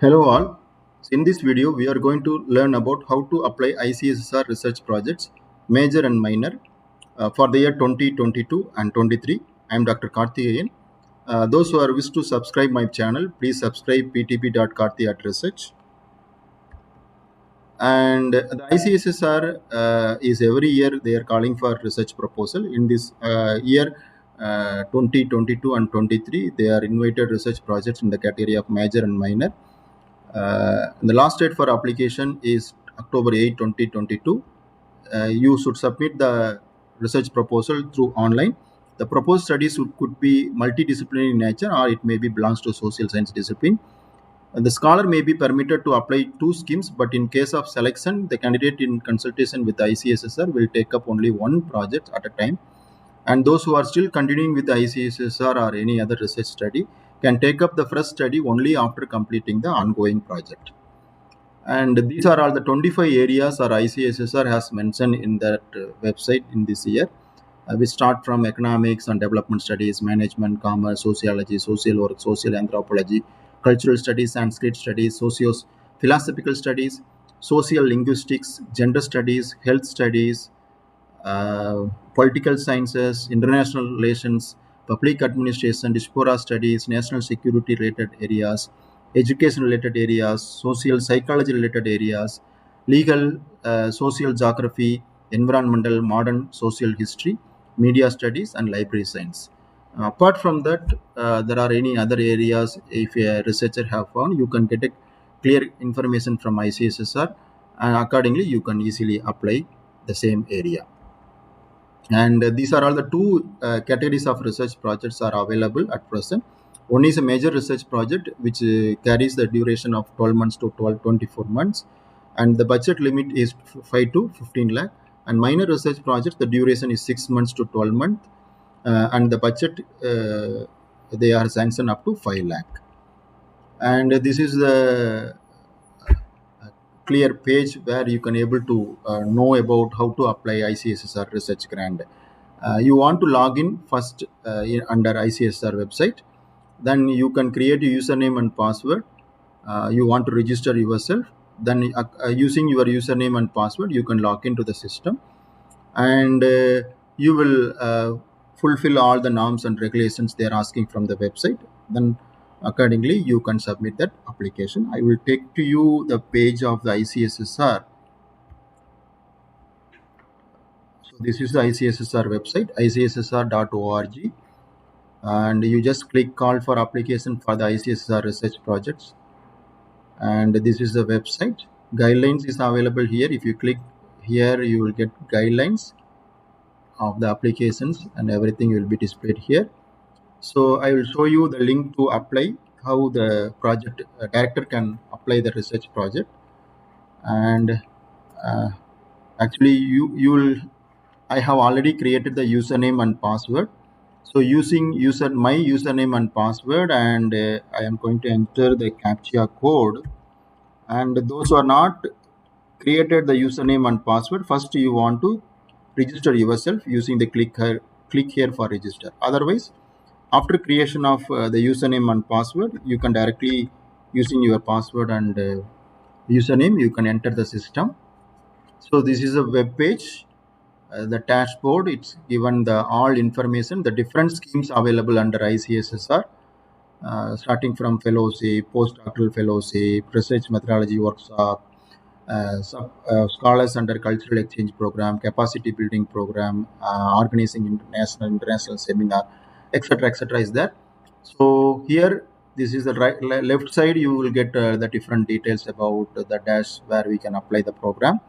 Hello all. In this video, we are going to learn about how to apply ICSSR research projects, major and minor, for the year 2022 and 23. I am Dr. Karthi again. Those who are wish to subscribe my channel, please subscribe ptp.karthi at research. And the ICSSR is every year they are calling for research proposal. In this year 2022 and 23, they are invited research projects in the category of major and minor. The last date for application is October 8, 2022. You should submit the research proposal through online. The proposed studies could be multidisciplinary in nature, or it may be belongs to social science discipline. The scholar may be permitted to apply two schemes, but in case of selection, the candidate in consultation with the ICSSR will take up only one project at a time. And those who are still continuing with the ICSSR or any other research study can take up the first study only after completing the ongoing project. And these are all the 25 areas our ICSSR has mentioned in that website in this year. We start from economics and development studies, management, commerce, sociology, social work, social anthropology, cultural studies, Sanskrit studies, philosophical studies, social linguistics, gender studies, health studies, political sciences, international relations, public administration, diaspora studies, national security related areas, education related areas, social psychology related areas, legal, social geography, environmental, modern social history, media studies, and library science. Apart from that, there are any other areas. If a researcher have found, you can get a clear information from ICSSR, and accordingly you can easily apply the same area. And these are all the two categories of research projects are available at present. One is a major research project which carries the duration of 12 months to 24 months, and the budget limit is 5 to 15 lakh. And minor research projects, the duration is 6 months to 12 months, and the budget they are sanctioned up to 5 lakh. And this is the clear page where you can able to know about how to apply ICSSR research grant. You want to log in first under ICSSR website. Then you can create a username and password. You want to register yourself. Then using your username and password, you can log into the system, and you will fulfill all the norms and regulations they are asking from the website. Then accordingly you can submit that application. I will take to you the page of the ICSSR. So this is the ICSSR website, icssr.org, and you just click call for application for the ICSSR research projects. And this is the website. Guidelines is available here. If you click here, you will get guidelines of the applications, and everything will be displayed here. So I will show you the link to apply, how the project director can apply the research project. And actually you will, I have already created the username and password. So using my username and password, and I am going to enter the captcha code. And those who are not created the username and password, first you want to register yourself using the click here for register. Otherwise, after creation of the username and password, you can directly using your password and username you can enter the system. So this is a web page. The dashboard, it's given the all information, the different schemes available under ICSSR, starting from fellowship, postdoctoral fellowship, research methodology workshop, scholars under cultural exchange program, capacity building program, organizing international seminar, etc. is there. So here, this is the left side. You will get the different details about the dash where we can apply the program.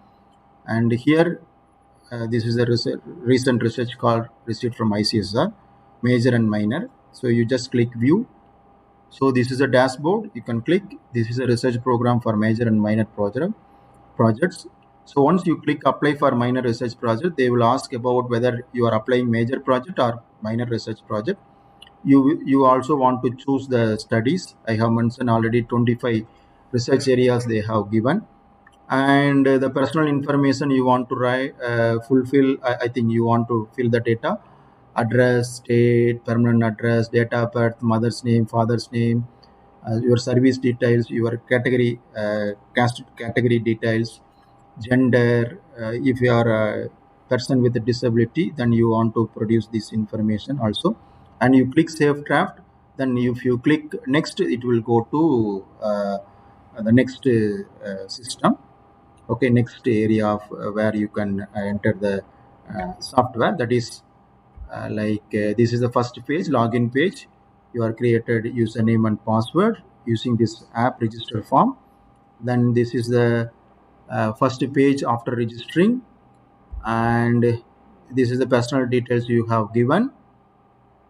And here, this is the recent research call received from ICSSR, major and minor. So you just click view. So this is a dashboard. You can click. This is a research program for major and minor projects. So once you click apply for minor research project, they will ask about whether you are applying major project or minor research project. You also want to choose the studies. I have mentioned already 25 research areas they have given, and the personal information you want to write, fulfill. I think you want to fill the data, address, state, permanent address, date of birth, mother's name, father's name, your service details, your category, caste category details, gender. If you are a person with a disability, then you want to produce this information also. And you click Save Draft. Then if you click Next, it will go to the next system. Okay, next area of where you can enter the software. That is this is the first page, login page. You are created username and password using this app register form. Then this is the first page after registering, and this is the personal details you have given.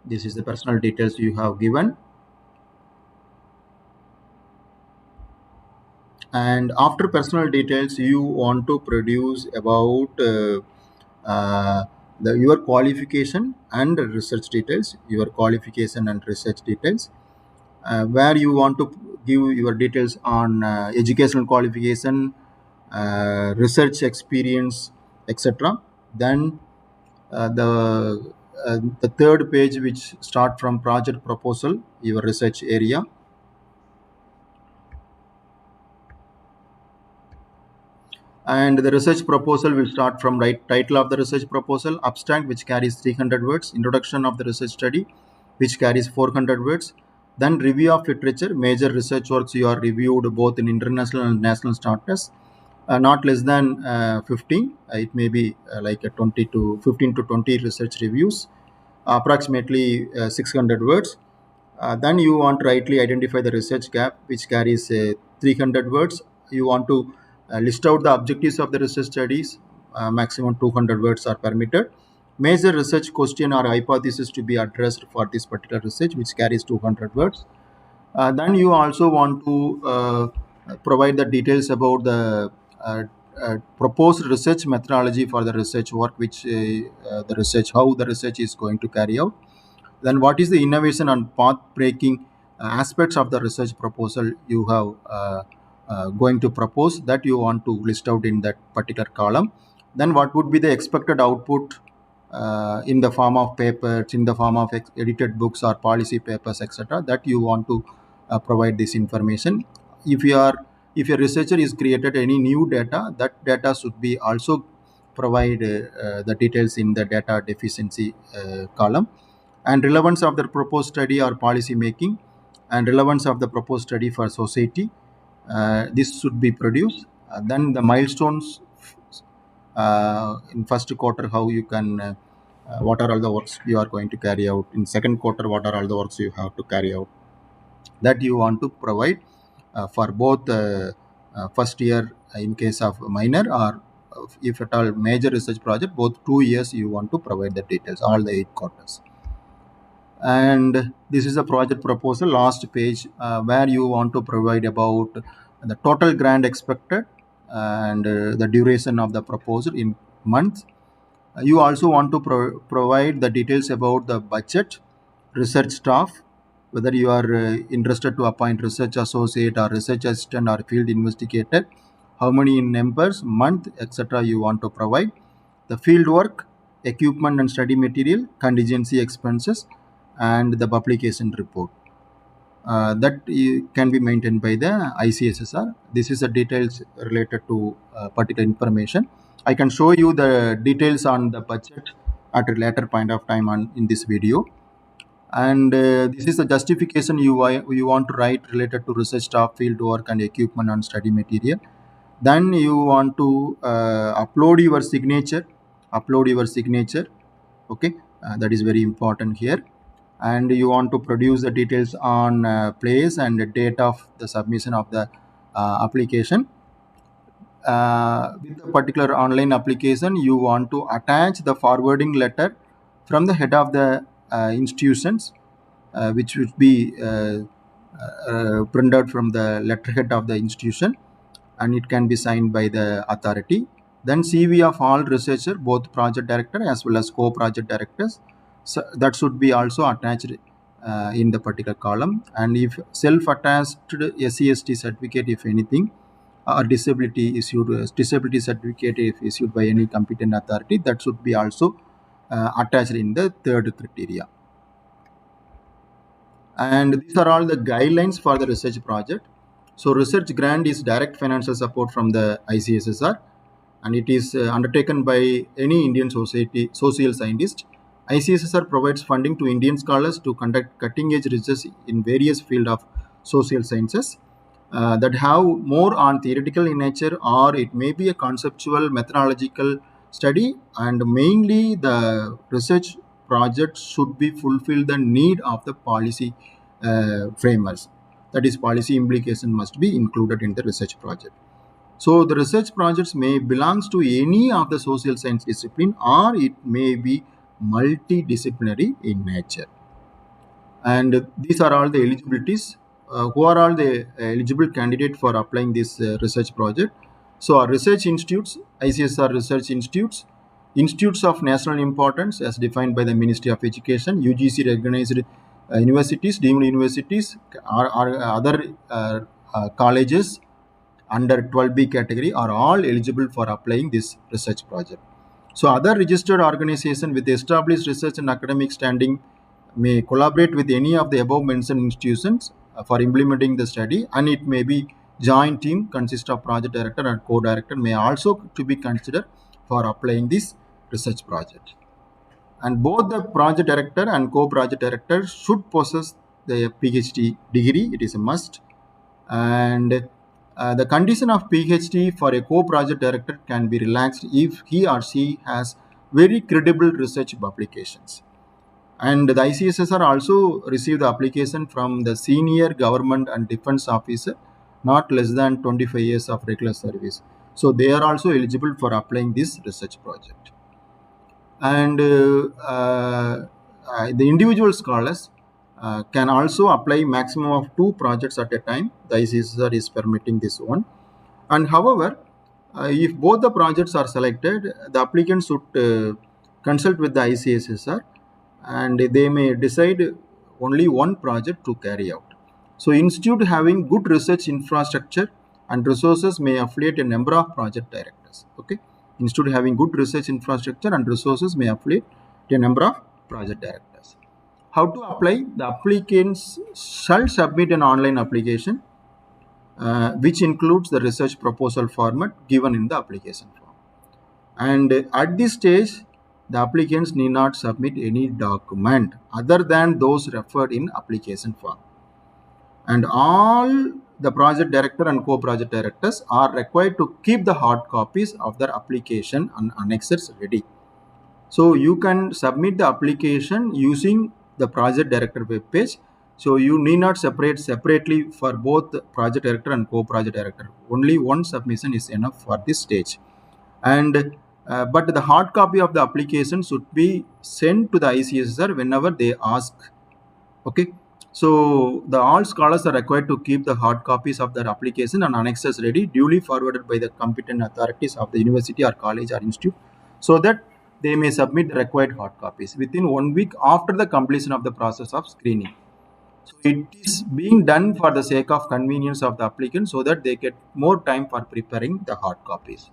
This is the personal details you have given. And after personal details, you want to produce about uh, your qualification and research details, your qualification and research details, where you want to give your details on educational qualification, research experience, etc. Then the third page, which start from project proposal, your research area. And the research proposal will start from right title of the research proposal, abstract, which carries 300 words, introduction of the research study, which carries 400 words, then review of literature, major research works you are reviewed both in international and national standards, not less than 15. It may be like a 20 to 15 to 20 research reviews, approximately 600 words. Then you want to rightly identify the research gap, which carries 300 words. You want to list out the objectives of the research studies. Maximum 200 words are permitted. Major research question or hypothesis to be addressed for this particular research, which carries 200 words. Then you also want to provide the details about the proposed research methodology for the research work, which the research, how the research is going to carry out. Then what is the innovation and path breaking aspects of the research proposal you have going to propose, that you want to list out in that particular column. Then what would be the expected output in the form of papers, in the form of edited books or policy papers, etc., that you want to provide this information. If you are, if a researcher is created any new data, that data should be also provide the details in the data deficiency column. And relevance of the proposed study or policy making, and relevance of the proposed study for society, this should be produced. Then the milestones in first quarter, how you can what are all the works you are going to carry out in second quarter, what are all the works you have to carry out, that you want to provide for both first year in case of minor, or if at all major research project, both 2 years you want to provide the details, all the 8 quarters. And this is a project proposal, last page, where you want to provide about the total grant expected and the duration of the proposal in months. You also want to provide the details about the budget, research staff, whether you are interested to appoint research associate or research assistant or field investigator, how many in numbers, month, etc. you want to provide. The field work, equipment and study material, contingency expenses, and the publication report. That can be maintained by the ICSSR. This is the details related to particular information. I can show you the details on the budget at a later point of time in this video. And this is the justification you want to write related to research staff, field work, and equipment and study material. Then you want to upload your signature. Okay, that is very important here. And you want to produce the details on place and the date of the submission of the application. With a particular online application, you want to attach the forwarding letter from the head of the institutions, which would be printed from the letterhead of the institution, and it can be signed by the authority. Then CV of all researcher, both project director as well as co-project directors, so that should be also attached in the particular column. And if self-attached SCST certificate, if anything, or disability certificate if issued by any competent authority, that should be also attached in the third criteria. And these are all the guidelines for the research project. So research grant is direct financial support from the ICSSR, and it is undertaken by any Indian society social scientist. ICSSR provides funding to Indian scholars to conduct cutting edge research in various fields of social sciences that have more on theoretical in nature, or it may be a conceptual methodological study. And mainly the research project should be fulfill the need of the policy framers, that is policy implication must be included in the research project. So the research projects may belongs to any of the social science discipline, or it may be multidisciplinary in nature. And these are all the eligibilities. Who are all the eligible candidate for applying this research project? So our research institutes, ICSR research institutes, institutes of national importance as defined by the Ministry of Education, UGC recognized universities, deemed universities, or other colleges under 12B category are all eligible for applying this research project. So other registered organization with established research and academic standing may collaborate with any of the above mentioned institutions for implementing the study, and it may be joint team consist of project director and co-director may also to be considered for applying this research project. And both the project director and co-project director should possess the PhD degree. It is a must. And the condition of PhD for a co-project director can be relaxed if he or she has very credible research publications. And the ICSSR also received the application from the senior government and defense officer, not less than 25 years of regular service. So they are also eligible for applying this research project. And the individual scholars can also apply maximum of 2 projects at a time. The ICSSR is permitting this one. And however, if both the projects are selected, the applicant should consult with the ICSSR, and they may decide only one project to carry out. So institute having good research infrastructure and resources may affiliate a number of project directors. Okay, institute having good research infrastructure and resources may affiliate a number of project directors. How to apply? The applicants shall submit an online application which includes the research proposal format given in the application form. And at this stage, the applicants need not submit any document other than those referred in application form. And all the project director and co-project directors are required to keep the hard copies of their application and annexes ready. So you can submit the application using the project director web page. So you need not separately for both project director and co-project director. Only one submission is enough for this stage. And but the hard copy of the application should be sent to the ICSSR whenever they ask. Okay, so the all scholars are required to keep the hard copies of their application and annexes ready, duly forwarded by the competent authorities of the university or college or institute, so that they may submit the required hard copies within 1 week after the completion of the process of screening. So it is being done for the sake of convenience of the applicant, so that they get more time for preparing the hard copies.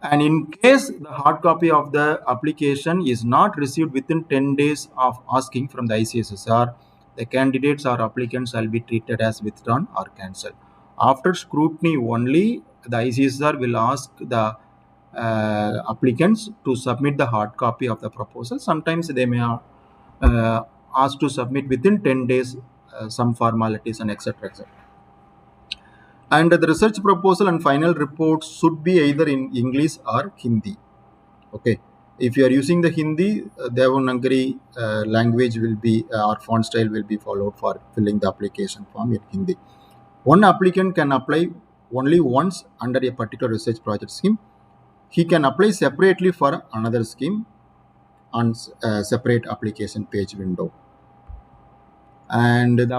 And in case the hard copy of the application is not received within 10 days of asking from the ICSSR, the candidates or applicants shall be treated as withdrawn or cancelled. After scrutiny only, the ICSSR will ask the applicants to submit the hard copy of the proposal. Sometimes they may ask to submit within 10 days some formalities and etc. etc. And the research proposal and final report should be either in English or Hindi. Okay, if you are using the Hindi, Devanagari language will be or font style will be followed for filling the application form in Hindi. One applicant can apply only once under a particular research project scheme. He can apply separately for another scheme on separate application page window. And the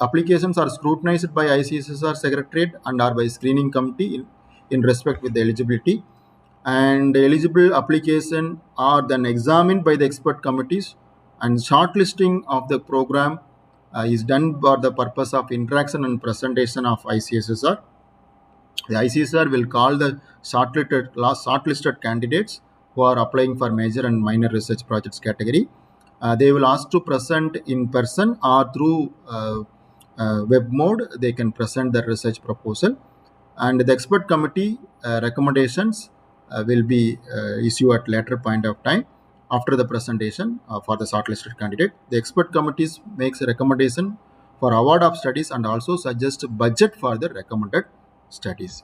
applications are scrutinized by ICSSR Secretariat and are by screening committee in respect with the eligibility. And the eligible application are then examined by the expert committees, and shortlisting of the program is done for the purpose of interaction and presentation of ICSSR. The ICSSR will call the shortlisted candidates who are applying for major and minor research projects category, They will ask to present in person or through web mode. They can present their research proposal, and the expert committee recommendations will be issued at later point of time after the presentation for the shortlisted candidate. The expert committees makes a recommendation for award of studies and also suggest budget for the recommended studies.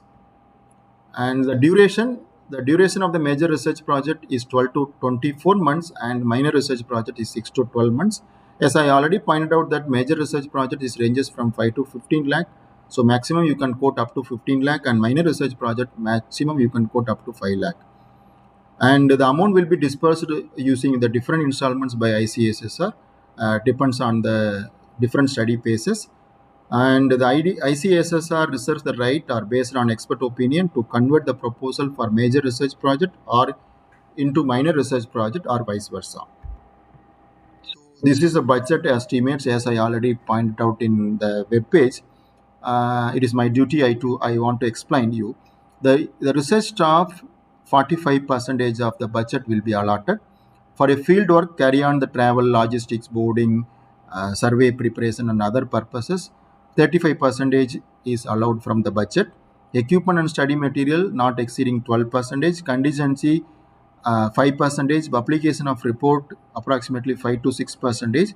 And the duration of the major research project is 12 to 24 months, and minor research project is 6 to 12 months. As I already pointed out, that major research project is ranges from 5 to 15 lakh. So maximum you can quote up to 15 lakh, and minor research project maximum you can quote up to 5 lakh. And the amount will be dispersed using the different installments by ICSSR. Depends on the different study phases. And the ICSSR reserves the right or based on expert opinion to convert the proposal for major research project or into minor research project or vice versa. This is a budget estimates, as I already pointed out in the web page. It is my duty I want to explain you. The research staff, 45% of the budget will be allotted. For a field work, carry on the travel, logistics, boarding, survey preparation and other purposes, 35% is allowed from the budget. Equipment and study material not exceeding 12%. Contingency 5%. Publication of report approximately 5 to 6%.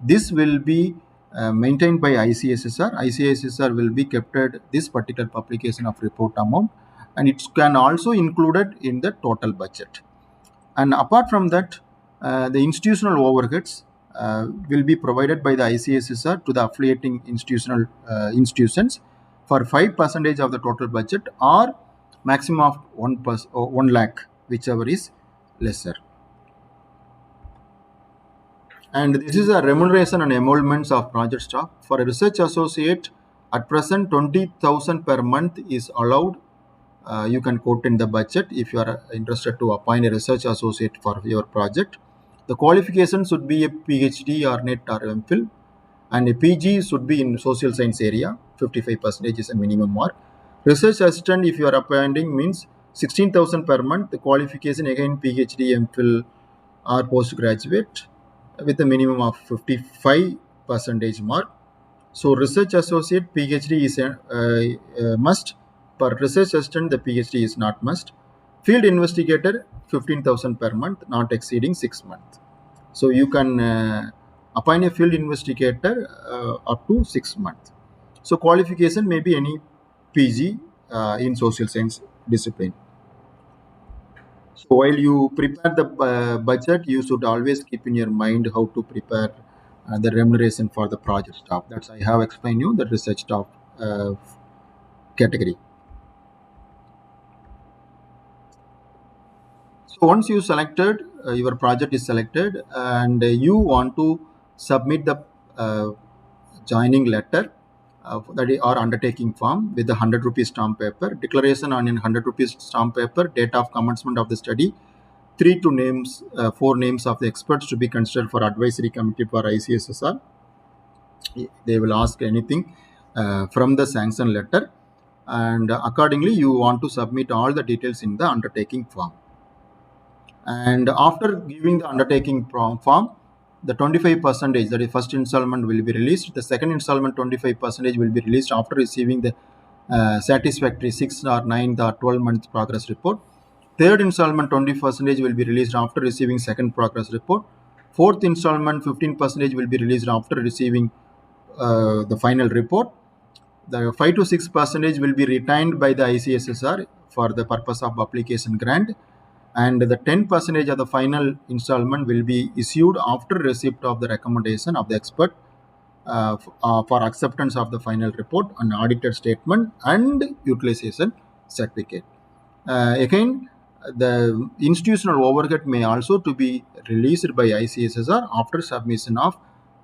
This will be maintained by ICSSR. ICSSR will be kept at this particular publication of report amount, and it can also included in the total budget. And apart from that, the institutional overheads will be provided by the ICSSR to the affiliating institutions for 5% of the total budget or maximum of 1 lakh, whichever is lesser. And this is a remuneration and emoluments of project staff. For a research associate, at present 20,000 per month is allowed. You can quote in the budget if you are interested to appoint a research associate for your project. The qualification should be a PhD or NET or MPhil, and a PG should be in social science area. 55% is a minimum mark. Research assistant, if you are appointing, means 16,000 per month. The qualification again PhD, MPhil or postgraduate with a minimum of 55% mark. So research associate PhD is a must. For research assistant, the PhD is not must. Field investigator, 15,000 per month, not exceeding 6 months. So you can appoint a field investigator up to 6 months. So qualification may be any PG in social science discipline. So while you prepare the budget, you should always keep in your mind how to prepare the remuneration for the project staff. That's I have explained you the research staff category. So once you selected, your project is selected, and you want to submit the joining letter that is, or undertaking form with the 100 rupees stamp paper, declaration on 100 rupees stamp paper, date of commencement of the study, 4 names of the experts to be considered for advisory committee for ICSSR. They will ask anything from the sanction letter, and accordingly you want to submit all the details in the undertaking form. And after giving the undertaking form, the 25%, that is first installment, will be released. The second installment 25% will be released after receiving the satisfactory 6 or 9 or 12 month progress report. Third installment 20% will be released after receiving second progress report. Fourth installment 15% will be released after receiving the final report. The 5 to 6% will be retained by the ICSSR for the purpose of application grant, and the 10% of the final installment will be issued after receipt of the recommendation of the expert for acceptance of the final report and audited statement and utilization certificate. Again, the institutional overhead may also to be released by ICSSR after submission of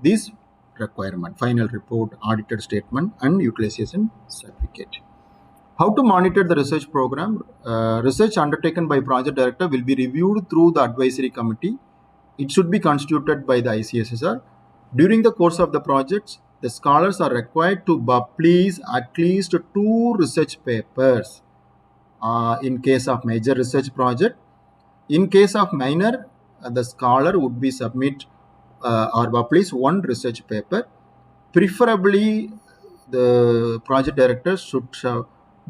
this requirement: final report, audited statement and utilization certificate. How to monitor the research program? Research undertaken by project director will be reviewed through the advisory committee. It should be constituted by the ICSSR. During the course of the projects, the scholars are required to publish at least 2 research papers in case of major research project. In case of minor, the scholar would be submit or publish one research paper. Preferably, the project director should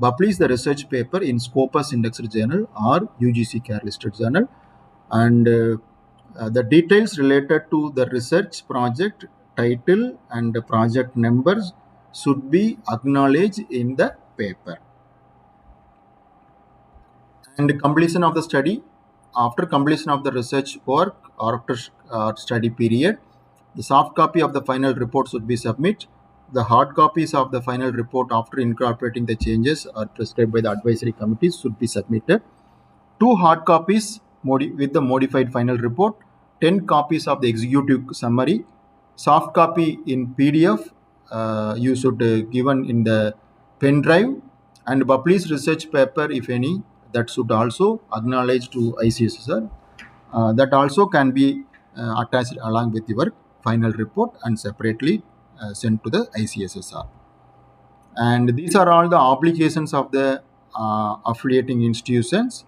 publish the research paper in Scopus Indexed Journal or UGC Care Listed Journal, and the details related to the research project title and the project numbers should be acknowledged in the paper. And completion of the study, after completion of the research work or after study period, the soft copy of the final report should be submitted. The hard copies of the final report after incorporating the changes or prescribed by the advisory committees should be submitted. 2 hard copies with the modified final report, 10 copies of the executive summary, soft copy in PDF, you should given in the pen drive, and published research paper, if any, that should also acknowledge to ICSSR. That also can be attached along with your final report and separately sent to the ICSSR. And these are all the obligations of the affiliating institutions.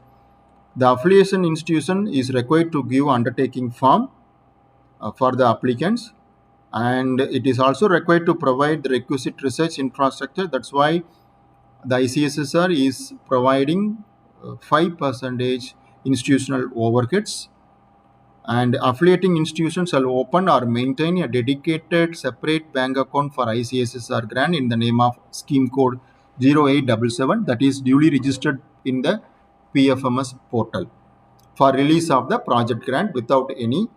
The affiliation institution is required to give undertaking form for the applicants, and it is also required to provide the requisite research infrastructure. That's why the ICSSR is providing 5% institutional overheads, and affiliating institutions shall open or maintain a dedicated separate bank account for ICSSR grant in the name of scheme code 0877, that is duly registered in the PFMS portal, for release of the project grant without any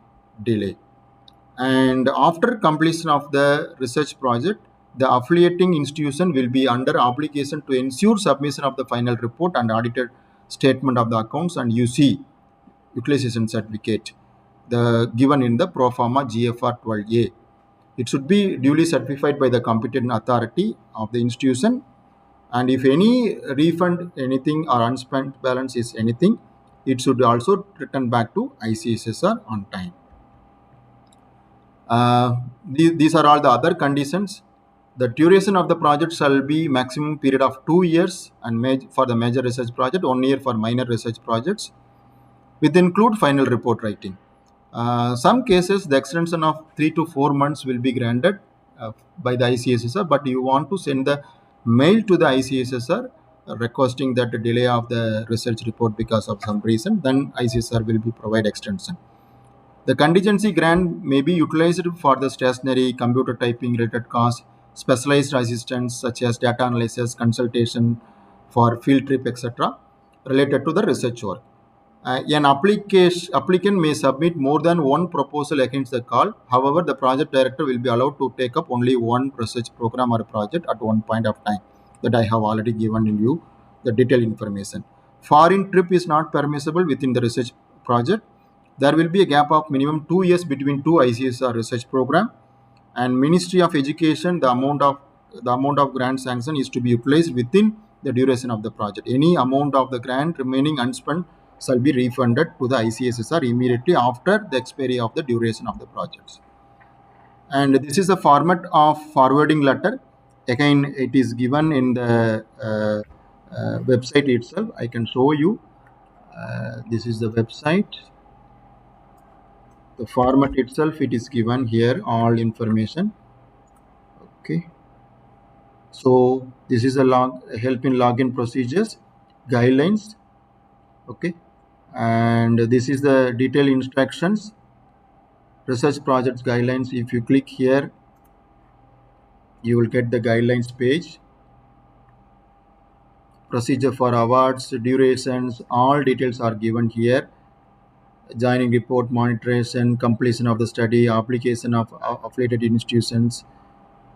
delay. And after completion of the research project, the affiliating institution will be under obligation to ensure submission of the final report and audited statement of the accounts and UC utilization certificate, the given in the pro forma GFR 12A. It should be duly certified by the competent authority of the institution, and if any refund anything or unspent balance is anything, it should also return back to ICSSR on time. These are all the other conditions. The duration of the project shall be maximum period of 2 years, and for the major research project, 1 year for minor research projects, with include final report writing. Some cases, the extension of 3 to 4 months will be granted by the ICSSR, but you want to send the mail to the ICSSR requesting that the delay of the research report because of some reason, then ICSSR will be provide extension. The contingency grant may be utilized for the stationery, computer typing related costs, specialized assistance such as data analysis, consultation for field trip, etc., related to the research work. An applicant may submit more than one proposal against the call. However, the project director will be allowed to take up only one research program or project at one point of time. That I have already given you the detailed information. Foreign trip is not permissible within the research project. There will be a gap of minimum 2 years between two ICSR research program, and Ministry of Education, the amount of grant sanction is to be utilized within the duration of the project. Any amount of the grant remaining unspent shall be refunded to the ICSSR immediately after the expiry of the duration of the projects. And this is the format of forwarding letter. Again, it is given in the website itself. I can show you. This is the website. The format itself, it is given here, all information. Okay. So this is a help in login procedures, guidelines. Okay. And this is the detailed instructions, research projects guidelines. If you click here, you will get the guidelines page. Procedure for awards, durations, all details are given here. Joining report, monitoration, completion of the study, application of affiliated institutions.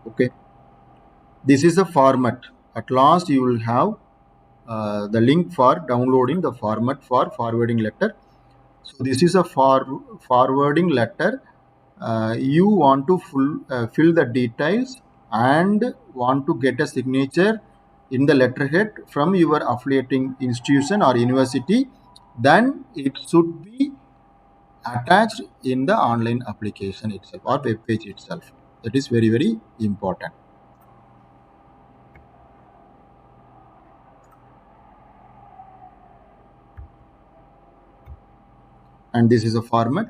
Okay. This is the format. At last, you will have the link for downloading the format for forwarding letter. So this is a forwarding letter. You want to fill the details and want to get a signature in the letterhead from your affiliating institution or university, then it should be attached in the online application itself or web page itself. That is very, very important. And this is a format.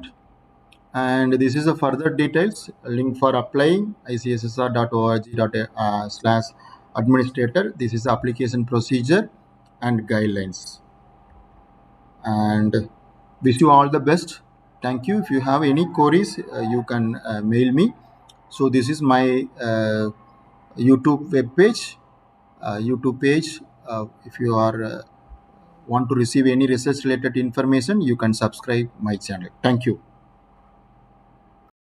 And this is the further details link for applying icssr.org/slash administrator. This is the application procedure and guidelines. And wish you all the best. Thank you. If you have any queries, you can mail me. So this is my YouTube web page, YouTube page. If you are want to receive any research related information, you can subscribe my channel. Thank you.